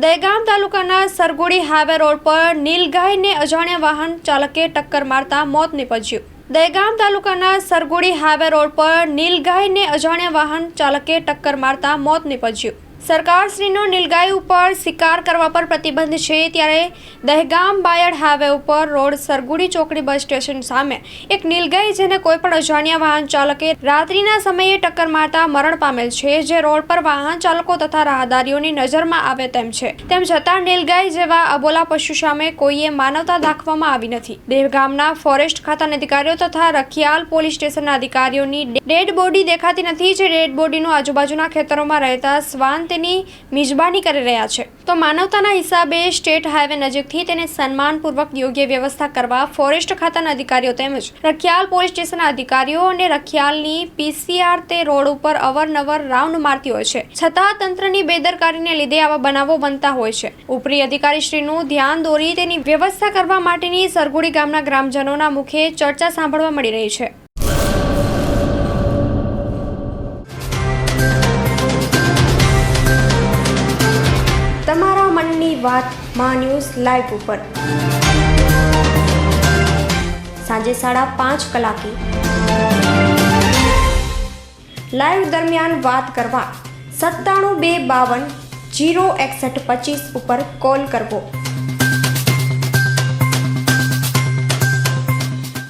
દહેગામ તાલુકાના સરગુડી highway road પર નીલગાયને અજાણ્યા વાહન ચાલકે ટક્કર મારતા મોત નીપજ્યું। દહેગામ તાલુકાના સરગુડી હાઈવે રોડ પર નીલગાયને અજાણ્યા વાહન ચાલકે ટક્કર મારતા મોત નીપજ્યું। સરકારશ્રીનો નીલગાય ઉપર શિકાર કરવા પર પ્રતિબંધ છે, ત્યારે દહેગામ બાયડ હાઈવે ઉપર રોડ સરગુડી ચોકડી બસ સ્ટેશન સામે એક નીલગાય, જેને કોઈપણ અજાણ્યા વાહન ચાલકે રાત્રિના સમયે ટક્કર મારતા મરણ પામેલ છે, જે રોડ પર વાહન ચાલકો તથા રાહદારીઓની નજરમાં આવે તેમ છે। તેમ છતાં નીલગાય જેવા અબોલા પશુ સામે કોઈએ માનવતા દાખવવામાં આવી નથી। દહેગામના ફોરેસ્ટ ખાતાના અધિકારીઓ તથા રખિયાલ પોલીસ સ્ટેશનના અધિકારીઓની ડેડ બોડી દેખાતી નથી, જે ડેડ બોડીનું આજુબાજુના ખેતરોમાં રહેતા શ્વાન તેની મિજબાની કરી રહ્યા છે। તો માનવતાના હિસાબે સ્ટેટ હાઈવે નજીકથી તેને સન્માનપૂર્વક યોગ્ય વ્યવસ્થા કરવા ફોરેસ્ટ ખાતાના અધિકારીઓ તેમજ રખિયાલ પોલીસ સ્ટેશનના અધિકારીઓ અને રખિયાલની પીસીઆર તે રોડ ઉપર અવારનવાર રાઉન્ડ મારતી હોય છે, છતાં તંત્રની બેદરકારીને લીધે આવા બનાવો બનતા હોય છે। ઉપરી અધિકારીશ્રીનું ધ્યાન દોરી તેની વ્યવસ્થા કરવા માટેની સરગુડી ગામના ગ્રામજનોના મુખે ચર્ચા સાંભળવા મળી રહી છે। તમારા મનની વાત માં ન્યૂઝ લાઈવ ઉપર સાંજે 5:30 કલાકે લાઈવ દરમિયાન વાત કરવા 97 252 06125 ઉપર કોલ કરવો।